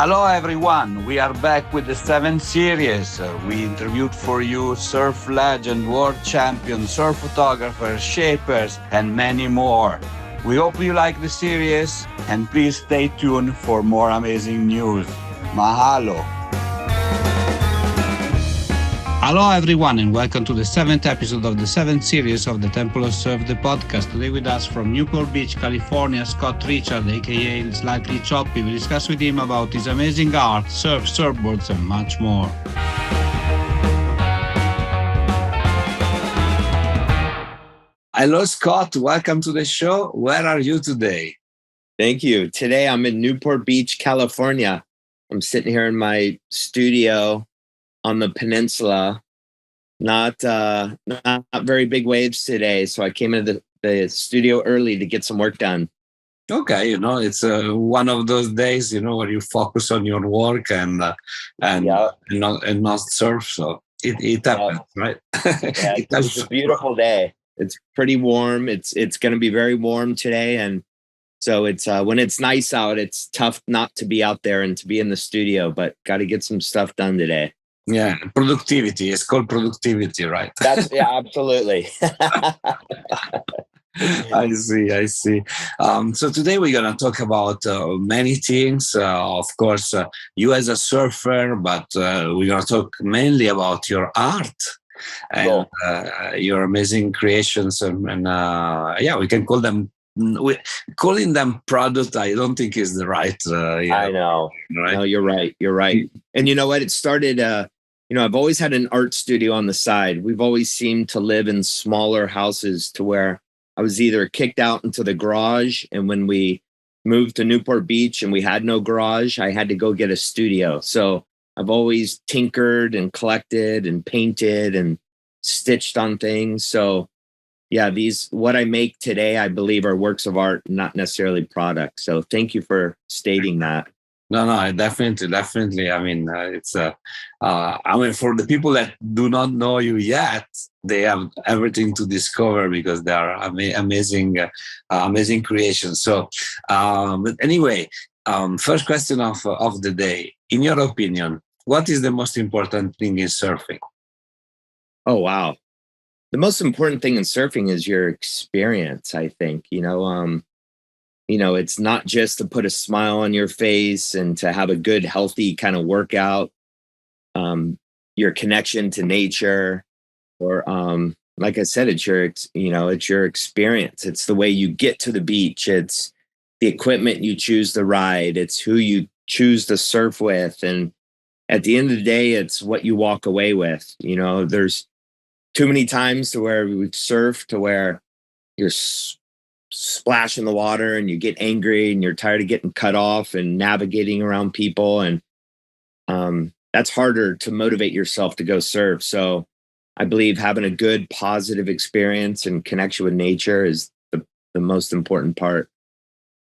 Hello everyone, we are back with the 7th series. We interviewed for you surf legend, world champion, surf photographers, shapers, and many more. We hope you like the series and please stay tuned for more amazing news. Mahalo. Hello everyone and welcome to the 7th episode of the 7th series of the Temple of Surf, the podcast. Today with us from Newport Beach, California, Scott Richard, aka Slightly Choppy. We discuss with him about his amazing art, surf, surfboards, and much more. Hello Scott, welcome to the show. Where are you today? Thank you. Today I'm in Newport Beach, California. I'm sitting here in my studio on the peninsula. Not very big waves today, so I came into the studio early to get some work done. Okay, it's one of those days, where you focus on your work and not surf. So it happens, right? Yeah, it's a beautiful day. It's pretty warm. It's going to be very warm today, and so it's when it's nice out, it's tough not to be out there and to be in the studio. But got to get some stuff done today. Yeah, productivity. It's called productivity, right? Absolutely. I see. So today we're going to talk about many things. Of course, you as a surfer, but we're going to talk mainly about your art and your amazing creations. And we can call them. Calling them product, I don't think is the right. I know. Right? No, you're right. And you know what? It started. I've always had an art studio on the side. We've always seemed to live in smaller houses to where I was either kicked out into the garage, and when we moved to Newport Beach and we had no garage, I had to go get a studio. So I've always tinkered and collected and painted and stitched on things. So yeah, what I make today, I believe, are works of art, not necessarily products. So thank you for stating that. No, definitely. I mean, it's for the people that do not know you yet, they have everything to discover because they are amazing creations. So, but anyway, first question of the day. In your opinion, what is the most important thing in surfing? Oh, wow. The most important thing in surfing is your experience, I think. It's not just to put a smile on your face and to have a good, healthy kind of workout. Your connection to nature, or like I said, it's your experience. It's the way you get to the beach. It's the equipment you choose to ride. It's who you choose to surf with. And at the end of the day, it's what you walk away with. There's too many times to where we've surfed to where you're splash in the water and you get angry and you're tired of getting cut off and navigating around people. And that's harder to motivate yourself to go surf. So I believe having a good, positive experience and connection with nature is the most important part.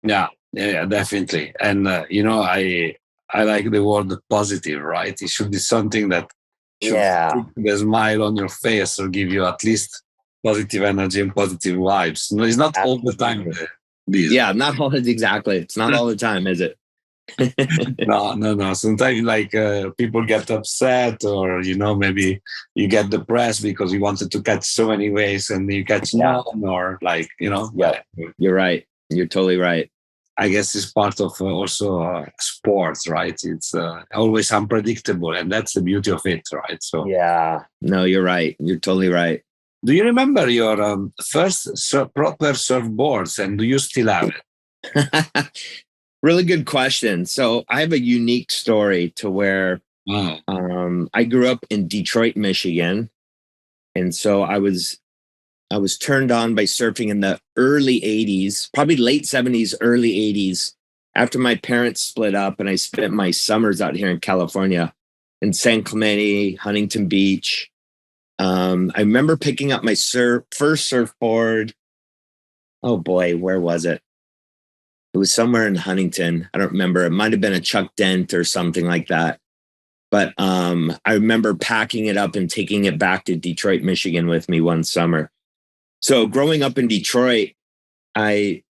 Yeah, definitely. And, I like the word positive, right? It should be something that should put a smile on your face or give you at least positive energy and positive vibes. No, it's not all the time. Yeah, not all exactly. It's not all the time, is it? No. Sometimes people get upset, or maybe you get depressed because you wanted to catch so many waves and you catch none, or Yeah, you're right. You're totally right. I guess it's part of also sports, right? It's always unpredictable, and that's the beauty of it, right? So yeah, no, you're right. You're totally right. Do you remember your first proper surfboards, and do you still have it? Really good question. So I have a unique story to where I grew up in Detroit, Michigan. And so I was turned on by surfing in the early 80s, probably late 70s, early 80s, after my parents split up and I spent my summers out here in California, in San Clemente, Huntington Beach. I remember picking up my first surfboard. Oh boy, where was it? It was somewhere in Huntington. I don't remember. It might have been a Chuck Dent or something like that. But I remember packing it up and taking it back to Detroit, Michigan with me one summer. So growing up in Detroit, I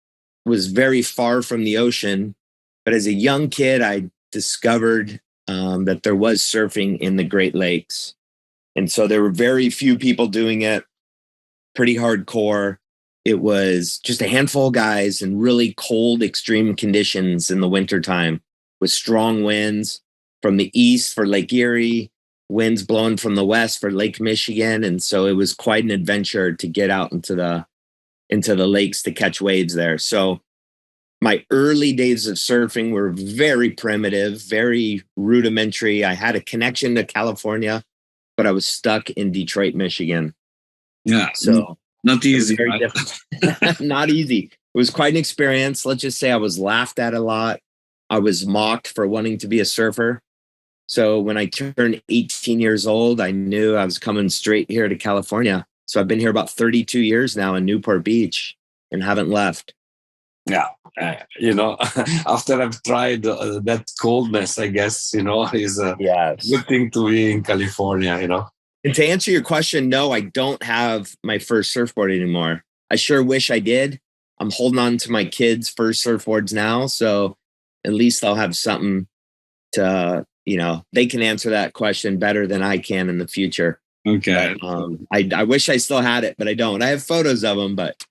was very far from the ocean. But as a young kid, I discovered that there was surfing in the Great Lakes. And so there were very few people doing it, pretty hardcore. It was just a handful of guys in really cold, extreme conditions in the wintertime with strong winds from the east for Lake Erie, winds blowing from the west for Lake Michigan. And so it was quite an adventure to get out into the lakes to catch waves there. So my early days of surfing were very primitive, very rudimentary. I had a connection to California, but I was stuck in Detroit, Michigan. Yeah. So not easy. very Right? different. Not easy. It was quite an experience. Let's just say I was laughed at a lot. I was mocked for wanting to be a surfer. So when I turned 18 years old, I knew I was coming straight here to California. So I've been here about 32 years now in Newport Beach and haven't left. Yeah. After I've tried that coldness, I guess, is a good thing to be in California, And to answer your question, no, I don't have my first surfboard anymore. I sure wish I did. I'm holding on to my kids' first surfboards now. So at least I'll have something to, they can answer that question better than I can in the future. Okay. But, I wish I still had it, but I don't. I have photos of them, but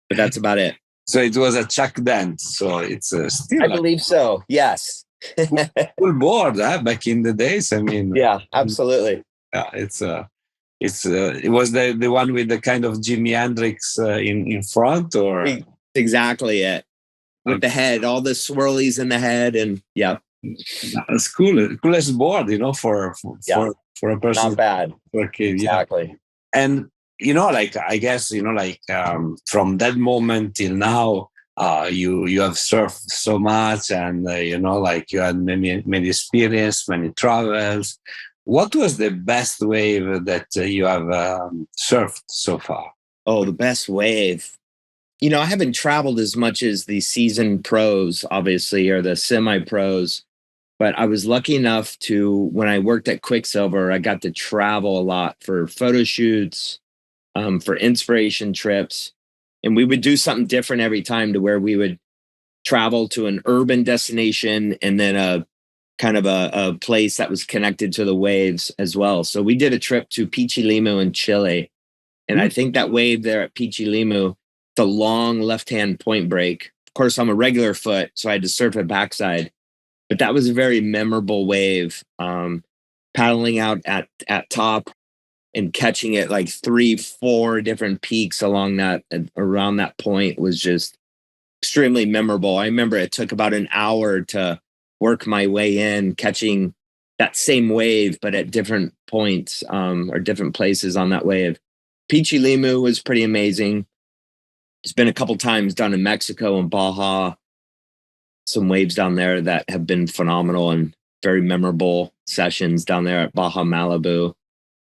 that's about it. So it was a Chuck Dent. So it's still. I believe so. Yes. Full board, back in the days. I mean. Yeah, absolutely. Yeah, it was the one with the kind of Jimi Hendrix in front, or exactly it with the head, all the swirlies in the head, and yeah, it's coolest board, for a person. Not bad For a kid, exactly. Yeah. And I guess from that moment till now, you have surfed so much, and you had many experience, many travels. What was the best wave that you have surfed so far? Oh, the best wave. I haven't traveled as much as the seasoned pros, obviously, or the semi-pros, but I was lucky enough to, when I worked at Quicksilver, I got to travel a lot for photo shoots, for inspiration trips. And we would do something different every time, to where we would travel to an urban destination and then a place that was connected to the waves as well. So we did a trip to Pichilemu in Chile. And I think that wave there at Pichilemu, the long left-hand point break. Of course, I'm a regular foot, so I had to surf it backside. But that was a very memorable wave. Paddling out at top and catching it like 3-4 different peaks around that point was just extremely memorable. I remember it took about an hour to work my way in, catching that same wave, but at different points or different places on that wave. Pichilemu was pretty amazing. It's been a couple times down in Mexico and Baja. Some waves down there that have been phenomenal and very memorable sessions down there at Baja Malibu.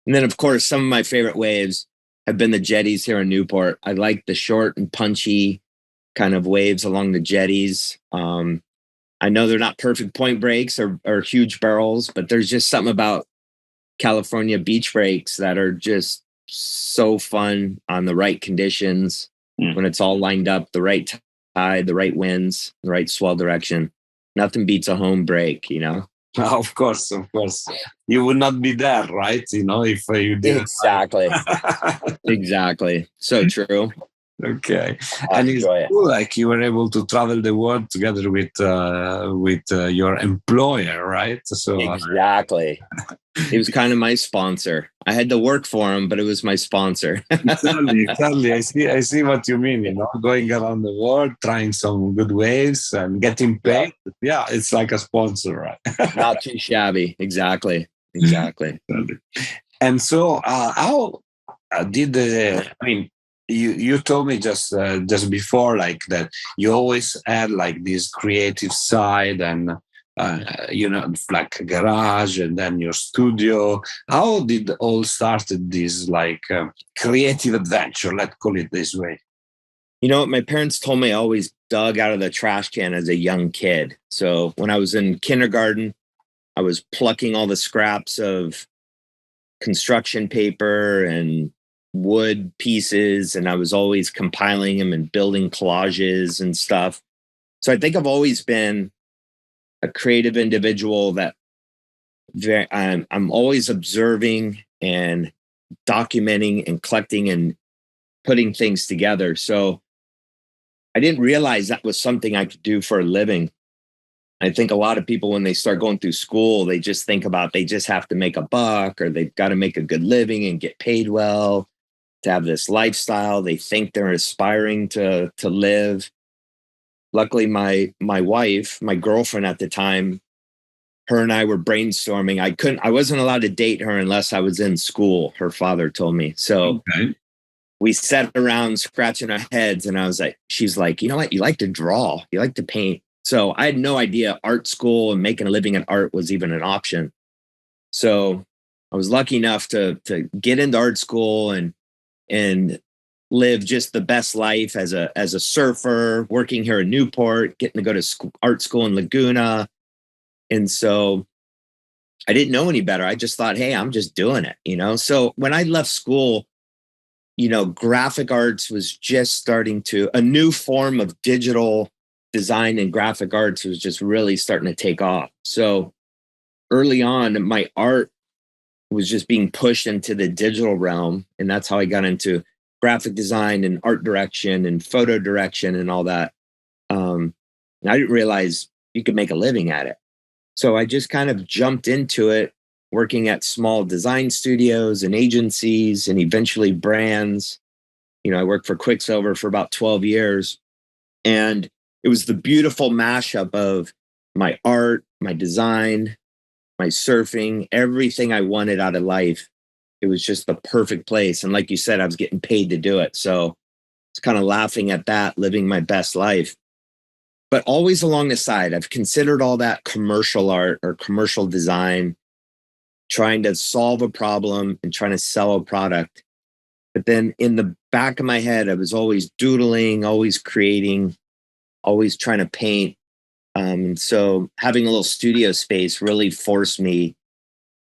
And then, of course, some of my favorite waves have been the jetties here in Newport. I like the short and punchy kind of waves along the jetties. I know they're not perfect point breaks or huge barrels, but there's just something about California beach breaks that are just so fun on the right conditions, when it's all lined up, the right tide, the right winds, the right swell direction. Nothing beats a home break, Of course. You would not be there, right? If you did. Exactly. Exactly. So true. Okay. And it's cool, like you were able to travel the world together with your employer, right? So exactly. He was kind of my sponsor. I had to work for him, but it was my sponsor. Exactly. I see what you mean, going around the world, trying some good waves and getting paid. Yeah, it's like a sponsor, right? Not too shabby. Exactly. And so how did you told me just before, like, that you always had like this creative side, and like a garage and then your studio. How did all started this creative adventure? Let's call it this way. My parents told me I always dug out of the trash can as a young kid. So when I was in kindergarten, I was plucking all the scraps of construction paper and wood pieces, and I was always compiling them and building collages and stuff. So I think I've always been a creative individual that I'm always observing and documenting and collecting and putting things together. So I didn't realize that was something I could do for a living. I think a lot of people, when they start going through school, they just think about they just have to make a buck, or they've got to make a good living and get paid well to have this lifestyle they think they're aspiring to live. Luckily, my wife, my girlfriend at the time, her and I were brainstorming. I wasn't allowed to date her unless I was in school, her father told me. So Okay. we sat around scratching our heads, and she's like, you know what? You like to draw, you like to paint. So I had no idea art school and making a living at art was even an option. So I was lucky enough to get into art school and live just the best life as a surfer, working here in Newport, getting to go to art school in Laguna. And so I didn't know any better. I just thought, hey, I'm just doing it, you know? So when I left school, you know, graphic arts was just starting to, a new form of digital design and graphic arts was just really starting to take off. So early on, my art was just being pushed into the digital realm. And that's how I got into graphic design and art direction and photo direction and all that. And I didn't realize you could make a living at it. So I just kind of jumped into it, working at small design studios and agencies and eventually brands. You know, I worked for Quicksilver for about 12 years. And it was the beautiful mashup of my art, my design, my surfing, everything I wanted out of life. It was just the perfect place. And like you said, I was getting paid to do it. So it's kind of laughing at that, living my best life. But always along the side, I've considered all that commercial art or commercial design, trying to solve a problem and trying to sell a product. But then in the back of my head, I was always doodling, always creating, always trying to paint. So having a little studio space really forced me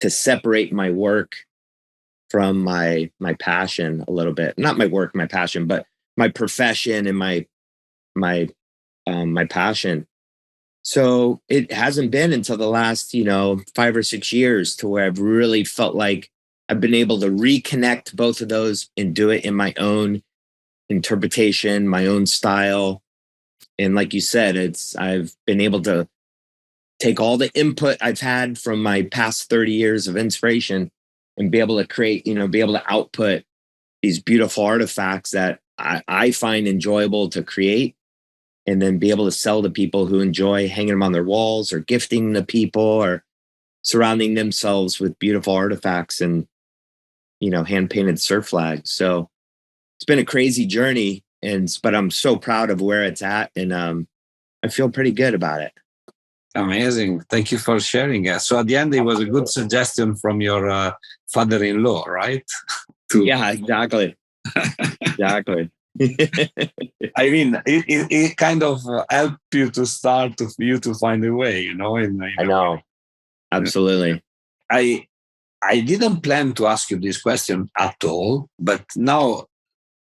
to separate my work from my passion a little bit. Not my work, my passion, but my profession and my passion. So it hasn't been until the last, 5 or 6 years to where I've really felt like I've been able to reconnect both of those and do it in my own interpretation, my own style. And like you said, I've been able to take all the input I've had from my past 30 years of inspiration and be able to create, be able to output these beautiful artifacts that I find enjoyable to create, and then be able to sell to people who enjoy hanging them on their walls or gifting the people or surrounding themselves with beautiful artifacts and, hand painted surf flags. So it's been a crazy journey, but I'm so proud of where it's at, and I feel pretty good about it. Amazing. Thank you for sharing. So at the end, it was a good suggestion from your father-in-law, right? Yeah, exactly. Exactly. I mean, it kind of helped you to start to you to find a way, I know. Absolutely. I didn't plan to ask you this question at all, but now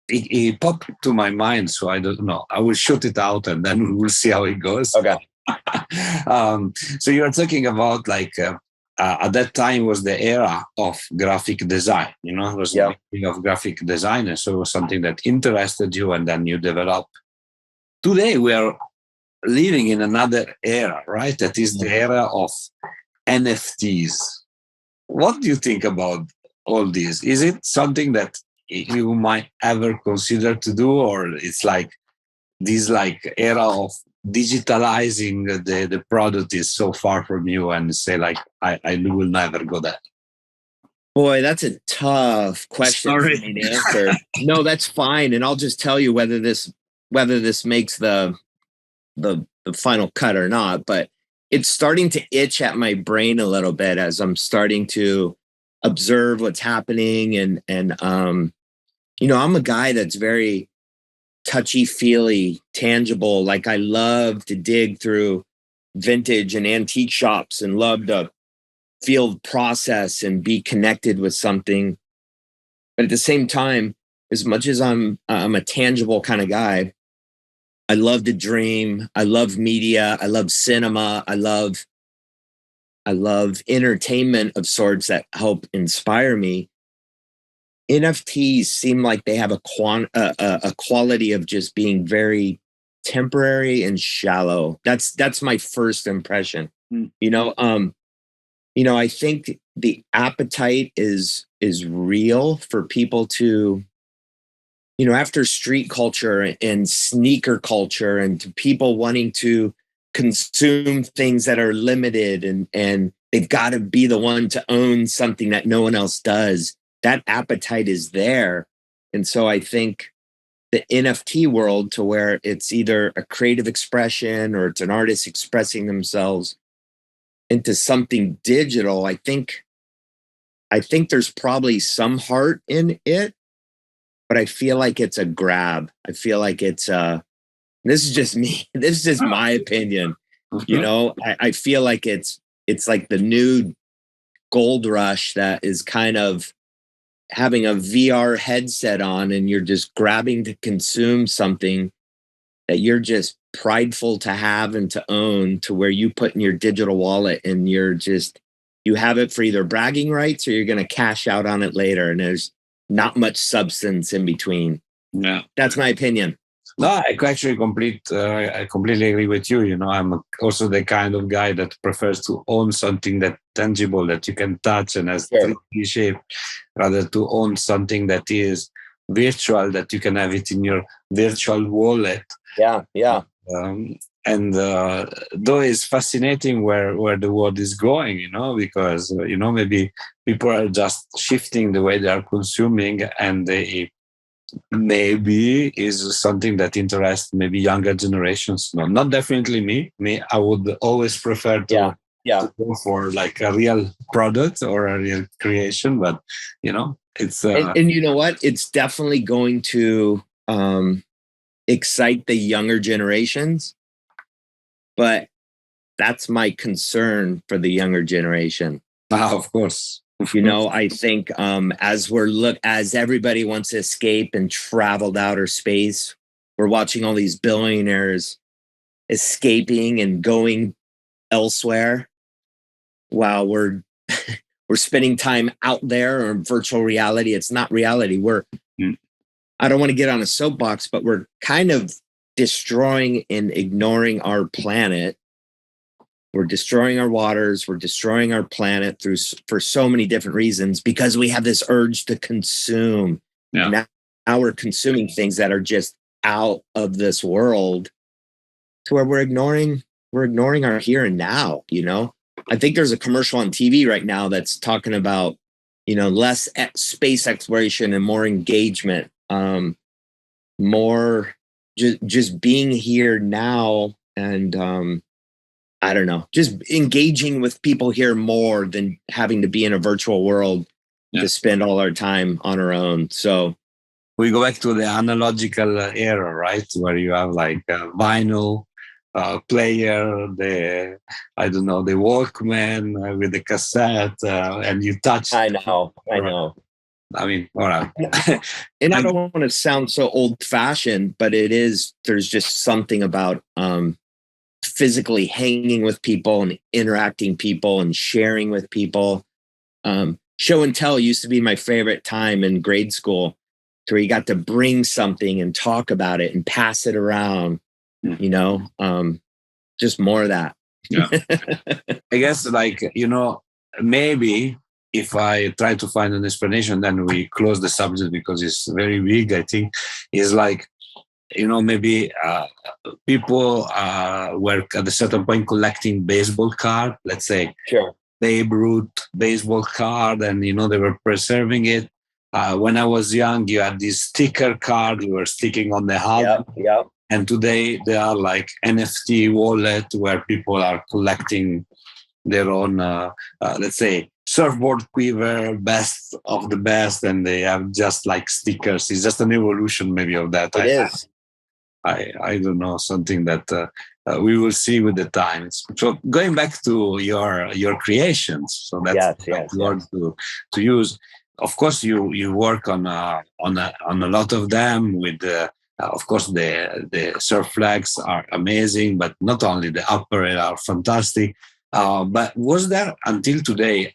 it popped to my mind, so I don't know. I will shoot it out and then we'll see how it goes. Okay. So you are talking about at that time was the era of graphic design, it was the beginning of graphic design. And so it was something that interested you and then you develop. Today we are living in another era, right? That is the era of NFTs. What do you think about all this? Is it something that you might ever consider to do, or it's like this era of digitalizing the product is so far from you and say I will never go there? Boy, that's a tough question for me to answer. No, that's fine. And I'll just tell you whether this makes the final cut or not, but it's starting to itch at my brain a little bit as I'm starting to observe what's happening. And I'm a guy that's very touchy-feely, tangible. Like, I love to dig through vintage and antique shops and love to feel process and be connected with something. But at the same time, as much as I'm a tangible kind of guy, I love to dream. I love media. I love cinema. I love entertainment of sorts that help inspire me. NFTs seem like they have a quality of just being very temporary and shallow. That's my first impression. Mm. I think the appetite is real for people to, after street culture and sneaker culture and to people wanting to consume things that are limited and they've got to be the one to own something that no one else does. That appetite is there. And so I think the NFT world, to where it's either a creative expression or it's an artist expressing themselves into something digital, I think there's probably some heart in it, but I feel like it's a grab. I feel like this is just me. This is just my opinion. I feel like it's like the new gold rush that is kind of having a VR headset on and you're just grabbing to consume something that you're just prideful to have and to own, to where you put in your digital wallet and you have it for either bragging rights or you're going to cash out on it later. And there's not much substance in between. Yeah. That's my opinion. No, I completely agree with you. I'm also the kind of guy that prefers to own something that tangible, that you can touch and has 3D shape, rather to own something that is virtual, that you can have it in your virtual wallet. Yeah. And though it's fascinating where the world is going, because maybe people are just shifting the way they are consuming, and they maybe is something that interests maybe younger generations. No, not definitely me. I would always prefer to go for like a real product or a real creation, but it's and you know what? It's definitely going to excite the younger generations, but that's my concern for the younger generation. Of course. I think as everybody wants to escape and travel to outer space, we're watching all these billionaires escaping and going elsewhere while we're spending time out there or virtual reality. It's not reality. I don't want to get on a soapbox, but we're kind of destroying and ignoring our planet. We're destroying our waters. We're destroying our planet for so many different reasons, because we have this urge to consume. Yeah. Now we're consuming things that are just out of this world, to where we're ignoring our here and now. I think there's a commercial on TV right now that's talking about, less space exploration and more engagement, more just being here now. And, I don't know, just engaging with people here more than having to be in a virtual world to spend all our time on our own. So we go back to the analogical era, right? Where you have like a vinyl player, the Walkman with the cassette, and you touch. I know. I mean, all right. And I don't want to sound so old fashioned, but there's just something about, physically hanging with people and interacting people and sharing with people. Show and tell used to be my favorite time in grade school, to where you got to bring something and talk about it and pass it around, just more of that. Yeah. I guess maybe if I try to find an explanation, then we close the subject because it's very big. I think is like, maybe people were at a certain point collecting baseball card, let's say, sure, Babe Ruth baseball card, and they were preserving it. When I was young, you had this sticker card you were sticking on the house. Yep. And today they are like NFT wallet where people are collecting their own, let's say, surfboard quiver, best of the best, and they have just like stickers. It's just an evolution maybe of that. It is. I don't know, something that we will see with the times. So going back to your creations, so that's word to use. Of course, you work on a lot of them with Of course, the surf flags are amazing, but not only the apparel are fantastic. But was there until today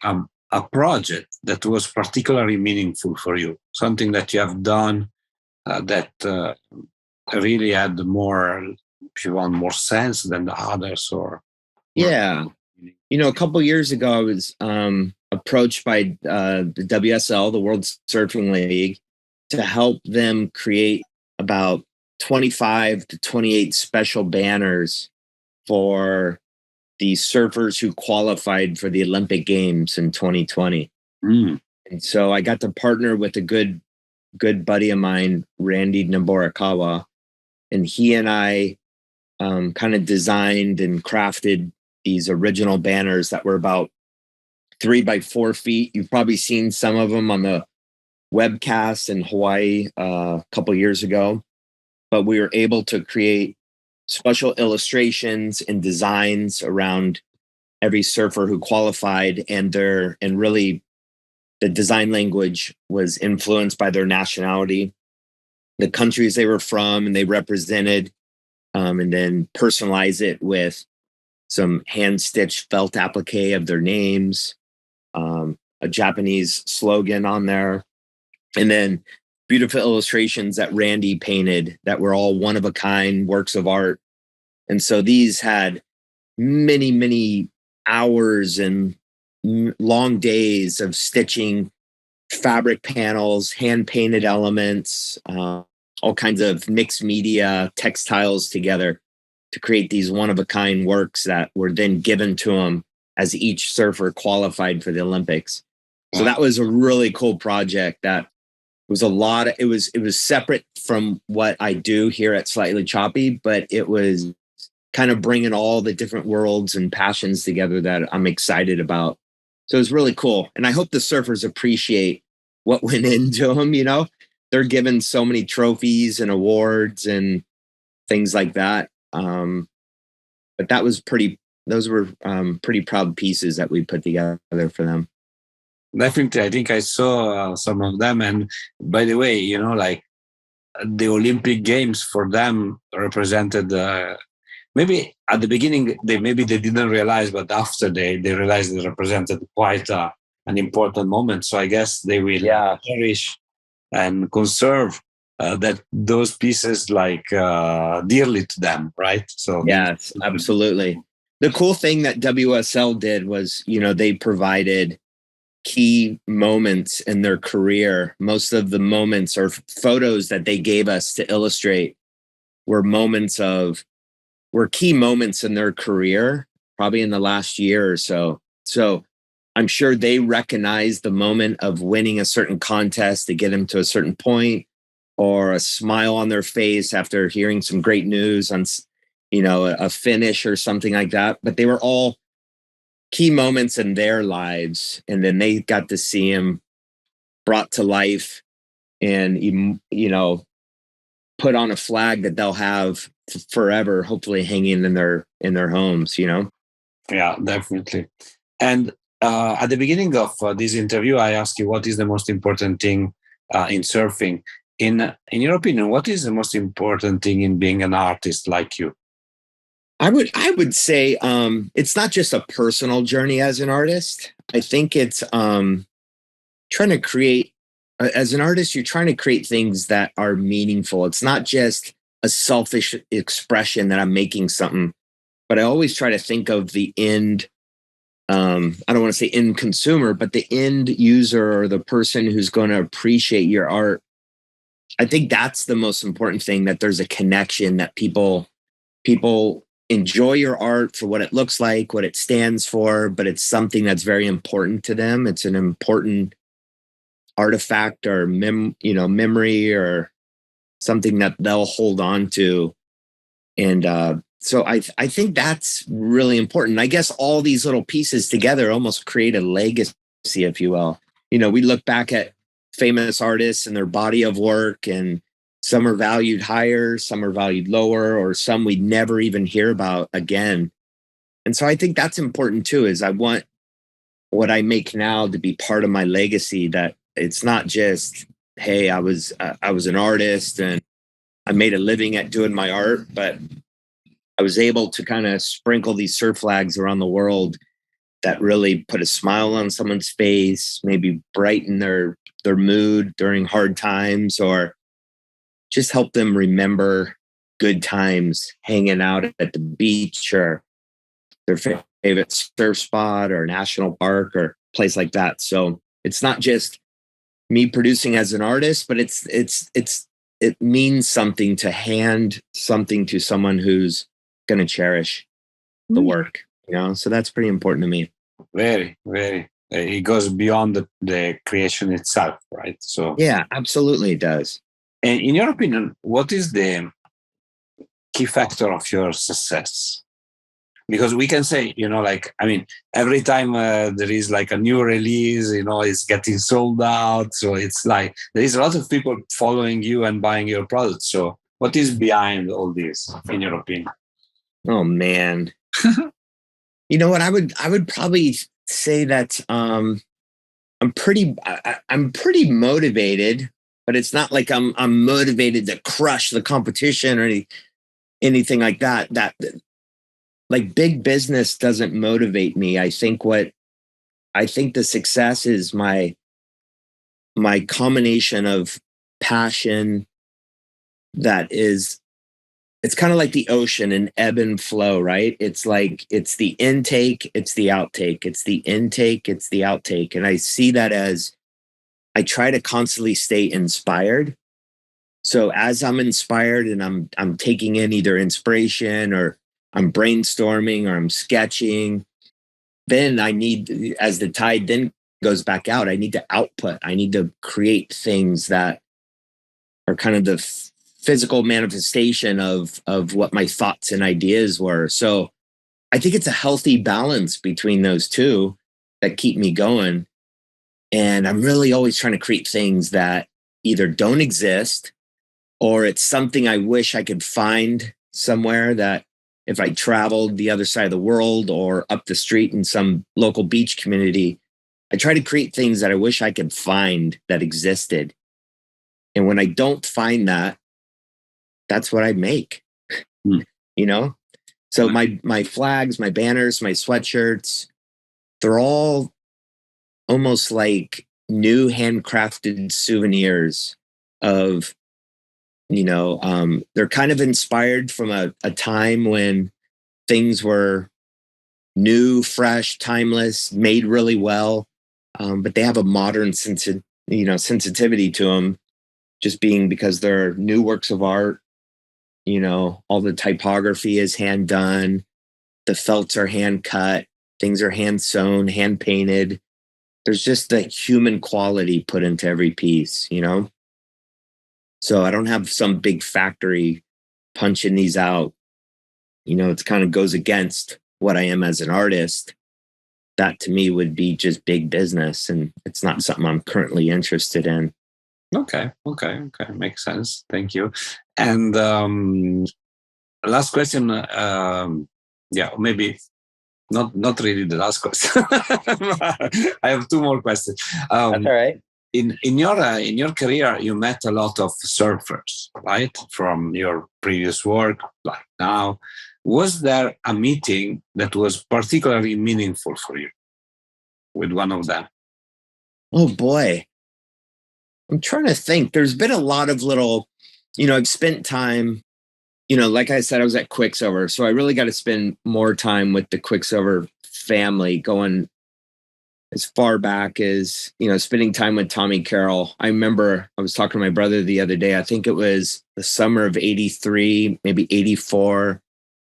a project that was particularly meaningful for you? Something that you have done that really had more, if you want, more sense than the others, or Yeah. A couple years ago, I was approached by the WSL, the World Surfing League, to help them create about 25 to 28 special banners for the surfers who qualified for the Olympic Games in 2020. Mm. And so I got to partner with a good buddy of mine, Randy Naborakawa, and he and I kind of designed and crafted these original banners that were about 3 by 4 feet. You've probably seen some of them on the webcast in Hawaii a couple years ago, but we were able to create special illustrations and designs around every surfer who qualified, and really the design language was influenced by their nationality, the countries they were from, and they represented, and then personalize it with some hand-stitched felt applique of their names, a Japanese slogan on there, and then beautiful illustrations that Randy painted that were all one-of-a-kind works of art. And so these had many, many hours and long days of stitching fabric panels, hand-painted elements, all kinds of mixed media textiles together to create these one-of-a-kind works that were then given to them as each surfer qualified for the Olympics. So that was a really cool project. That was it was separate from what I do here at Slightly Choppy, but it was kind of bringing all the different worlds and passions together that I'm excited about. So it was really cool. And I hope the surfers appreciate what went into them. They're given so many trophies and awards and things like that. But those were pretty proud pieces that we put together for them. Definitely, I think I saw some of them. And by the way, like the Olympic Games for them represented. Maybe at the beginning they didn't realize, but after they realized it represented quite an important moment. So I guess they will cherish and conserve those pieces dearly to them, right? So yes, absolutely. The cool thing that WSL did was, they provided key moments in their career. Most of the moments or photos that they gave us to illustrate were key moments in their career, probably in the last year or so. So I'm sure they recognized the moment of winning a certain contest to get them to a certain point, or a smile on their face after hearing some great news on, a finish or something like that. But they were all key moments in their lives. And then they got to see them brought to life and, put on a flag that they'll have forever, hopefully hanging in their homes. Yeah, definitely. And at the beginning of this interview, I asked you what is the most important thing in surfing. In your opinion, what is the most important thing in being an artist like you? I would say it's not just a personal journey as an artist. I think it's trying to create. As an artist, you're trying to create things that are meaningful. It's not just a selfish expression that I'm making something, but I always try to think of the end. I don't want to say end consumer, but the end user or the person who's going to appreciate your art. I think that's the most important thing, that there's a connection, that people enjoy your art for what it looks like, what it stands for, but it's something that's very important to them. It's an important artifact or memory or something that they'll hold on to. And so I think that's really important. I guess all these little pieces together almost create a legacy, if you will. We look back at famous artists and their body of work, and some are valued higher, some are valued lower, or some we never even hear about again. And so I think that's important too, is I want what I make now to be part of my legacy, that it's not just, hey, I was an artist and I made a living at doing my art, but I was able to kind of sprinkle these surf flags around the world that really put a smile on someone's face, maybe brighten their mood during hard times, or just help them remember good times hanging out at the beach or their favorite surf spot or national park or place like that. So it's not just me producing as an artist, but it means something to hand something to someone who's going to cherish the work, so that's pretty important to me. Very, very. It goes beyond the creation itself, right? So yeah, absolutely it does. And in your opinion, what is the key factor of your success? Because we can say, every time there is like a new release, it's getting sold out. So it's like there is a lot of people following you and buying your products. So what is behind all this, in your opinion? Oh man, you know what? I would probably say that I'm pretty motivated, but it's not like I'm motivated to crush the competition or anything like that. That like big business doesn't motivate me. I think the success is my combination of passion it's kind of like the ocean, and ebb and flow, right? It's like, it's the intake, it's the outtake, it's the intake, it's the outtake. And I see that as I try to constantly stay inspired. So as I'm inspired and I'm taking in either inspiration or I'm brainstorming or I'm sketching, then I need, as the tide then goes back out, I need to output. I need to create things that are kind of the physical manifestation of what my thoughts and ideas were. So I think it's a healthy balance between those two that keep me going. And I'm really always trying to create things that either don't exist, or it's something I wish I could find somewhere, that if I traveled the other side of the world or up the street in some local beach community, I try to create things that I wish I could find that existed. And when I don't find that, that's what I make, So my flags, my banners, my sweatshirts, they're all almost like new handcrafted souvenirs of, they're kind of inspired from a time when things were new, fresh, timeless, made really well. But they have a modern sensitivity to them, just being because they're new works of art. All the typography is hand done. The felts are hand cut. Things are hand sewn, hand painted. There's just the human quality put into every piece, So I don't have some big factory punching these out. It kind of goes against what I am as an artist. That to me would be just big business, and it's not something I'm currently interested in. Okay. Makes sense. Thank you. And last question. Maybe not really the last question. I have two more questions. That's all right. In your career, you met a lot of surfers, right? From your previous work, like now. Was there a meeting that was particularly meaningful for you with one of them? Oh boy. I'm trying to think. There's been a lot of little, I've spent time, like I said, I was at Quicksilver. So I really got to spend more time with the Quicksilver family, going as far back as, spending time with Tommy Carroll. I remember I was talking to my brother the other day. I think it was the summer of 83, maybe 84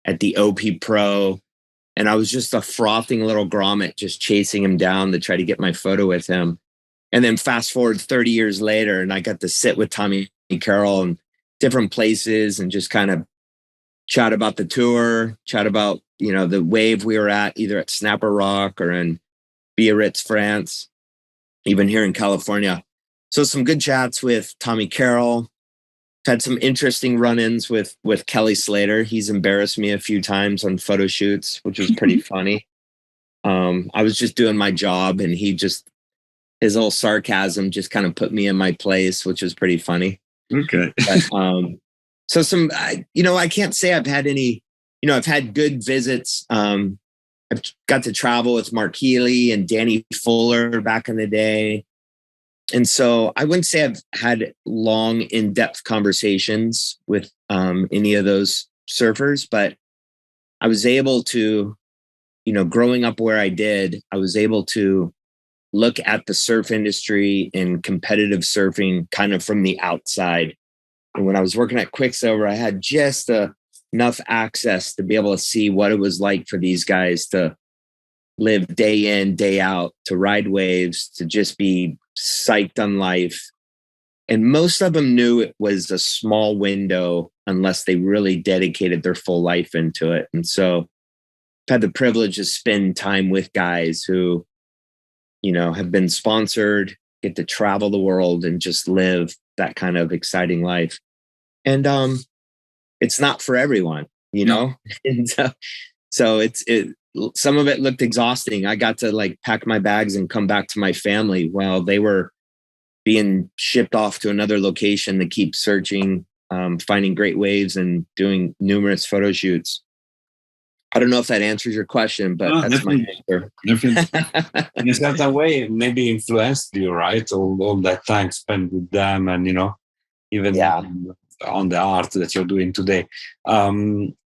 at the OP Pro. And I was just a frothing little grommet, just chasing him down to try to get my photo with him. And then fast forward 30 years later, and I got to sit with Tommy Carroll in different places and just kind of chat about the tour, chat about, the wave we were at, either at Snapper Rock or in Biarritz, France, even here in California. So some good chats with Tommy Carroll. Had some interesting run-ins with Kelly Slater. He's embarrassed me a few times on photo shoots, which was pretty funny. I was just doing my job, and his little sarcasm just kind of put me in my place, which was pretty funny. Okay. But So I can't say I've had any, I've had good visits. I've got to travel with Mark Healy and Danny Fuller back in the day. And so I wouldn't say I've had long, in-depth conversations with any of those surfers, but I was able to, growing up where I did, I was able to look at the surf industry and competitive surfing kind of from the outside. And when I was working at Quicksilver, I had just enough access to be able to see what it was like for these guys to live day in, day out, to ride waves, to just be psyched on life. And most of them knew it was a small window unless they really dedicated their full life into it. And so I've had the privilege to spend time with guys who, have been sponsored, get to travel the world and just live that kind of exciting life. And it's not for everyone, No. And so some of it looked exhausting. I got to pack my bags and come back to my family while they were being shipped off to another location to keep searching, finding great waves and doing numerous photo shoots. I don't know if that answers your question, but that's definitely, my answer. Definitely. In a certain way, maybe influenced you, right? All that time spent with them and, even on the art that you're doing today.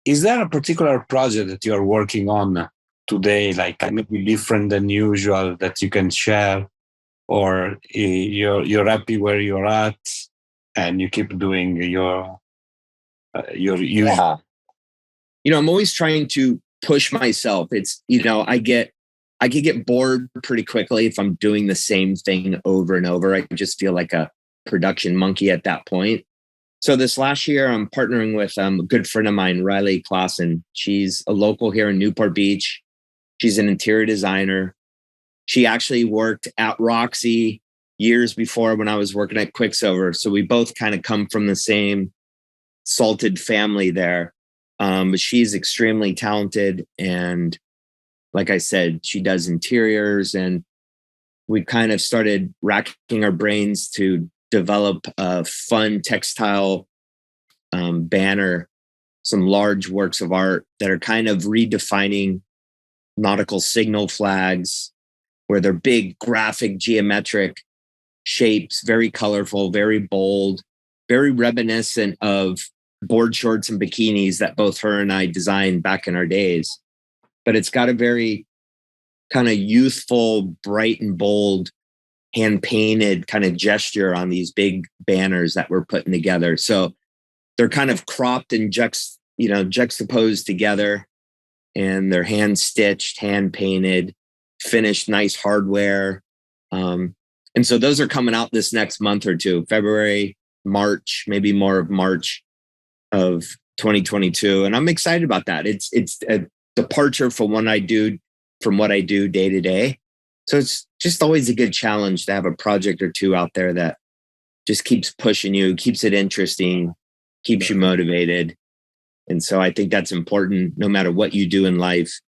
Is there a particular project that you're working on today, like maybe different than usual, that you can share? Or you're happy where you're at and you keep doing your usual? I'm always trying to push myself. It's, I could get bored pretty quickly if I'm doing the same thing over and over. I just feel like a production monkey at that point. So this last year, I'm partnering with a good friend of mine, Riley Clausen. She's a local here in Newport Beach. She's an interior designer. She actually worked at Roxy years before when I was working at Quicksilver. So we both kind of come from the same salted family there. But she's extremely talented. And like I said, she does interiors. And we kind of started racking our brains to develop a fun textile banner, some large works of art that are kind of redefining nautical signal flags, where they're big, graphic, geometric shapes, very colorful, very bold, very reminiscent of board shorts and bikinis that both her and I designed back in our days. But it's got a very kind of youthful, bright and bold, hand-painted kind of gesture on these big banners that we're putting together. So they're kind of cropped and juxtaposed together, and they're hand-stitched, hand-painted, finished, nice hardware. And so those are coming out this next month or two, February, March, maybe more of March of 2022. And I'm excited about that. It's a departure from what I do day to day. So it's just always a good challenge to have a project or two out there that just keeps pushing you, keeps it interesting, keeps you motivated. And so I think that's important no matter what you do in life,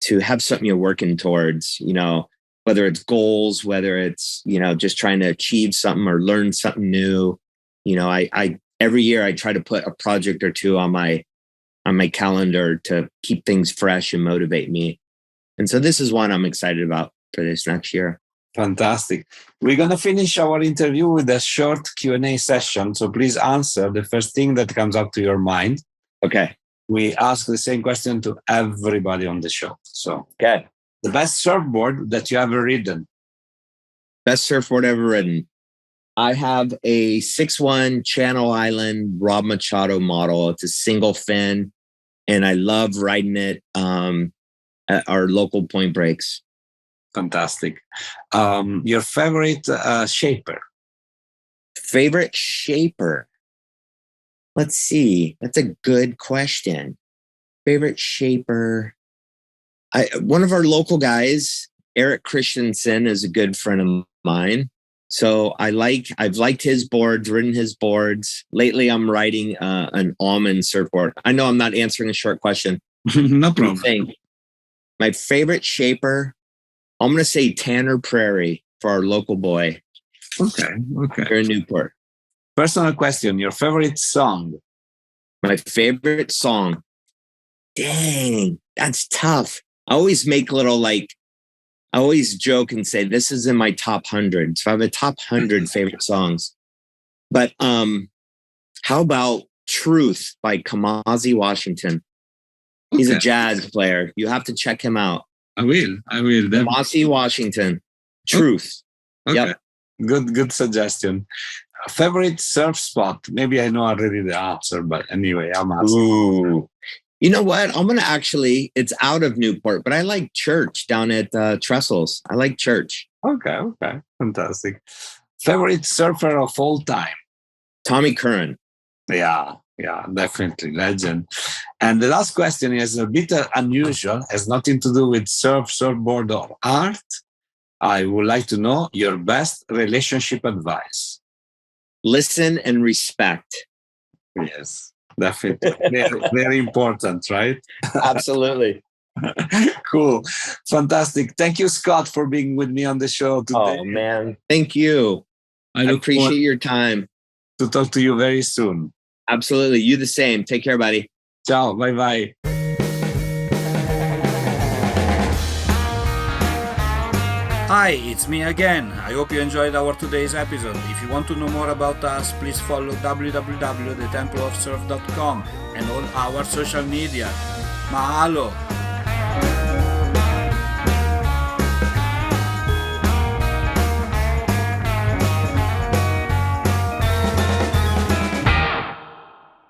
to have something you're working towards, whether it's goals, whether it's, just trying to achieve something or learn something new. I every year I try to put a project or two on my calendar to keep things fresh and motivate me. And so this is one I'm excited about for this next year. Fantastic. We're going to finish our interview with a short Q&A session. So please answer the first thing that comes up to your mind. Okay. We ask the same question to everybody on the show. So, okay. The best surfboard that you ever ridden? Best surfboard ever ridden. I have a 6'1" Channel Island Rob Machado model. It's a single fin, and I love riding it at our local point breaks. Fantastic. Your favorite shaper? Favorite shaper? Let's see. That's a good question. Favorite shaper? One of our local guys, Eric Christensen, is a good friend of mine. So I've liked his boards, ridden his boards. Lately, I'm riding an almond surfboard. I know I'm not answering a short question. No problem. My favorite shaper, I'm going to say Tanner Prairie for our local boy. Okay. Here in Newport. Personal question, your favorite song? My favorite song. Dang, that's tough. I always make little I always joke and say this is in my top 100. So I have a top 100 favorite songs. But how about Truth by Kamasi Washington? He's a jazz player. You have to check him out. I will. Kamasi Washington. Truth. Okay. Yep. Good suggestion. Favorite surf spot? Maybe I know already the answer, but anyway, I'm asking. Ooh. You know what? I'm gonna it's out of Newport, but I like Church down at Trestles. I like Church. Okay, fantastic. Favorite surfer of all time? Tommy Curran. Yeah, definitely legend. And the last question is a bit unusual, has nothing to do with surfboard or art. I would like to know your best relationship advice. Listen and respect. Yes, definitely. Very, very important, right? Absolutely. Cool. Fantastic. Thank you, Scott, for being with me on the show today. Oh, man. Thank you. I appreciate your time. To talk to you very soon. Absolutely. You the same. Take care, buddy. Ciao. Bye-bye. Hi, it's me again. I hope you enjoyed our today's episode. If you want to know more about us, please follow www.thetempleofsurf.com and all our social media. Mahalo!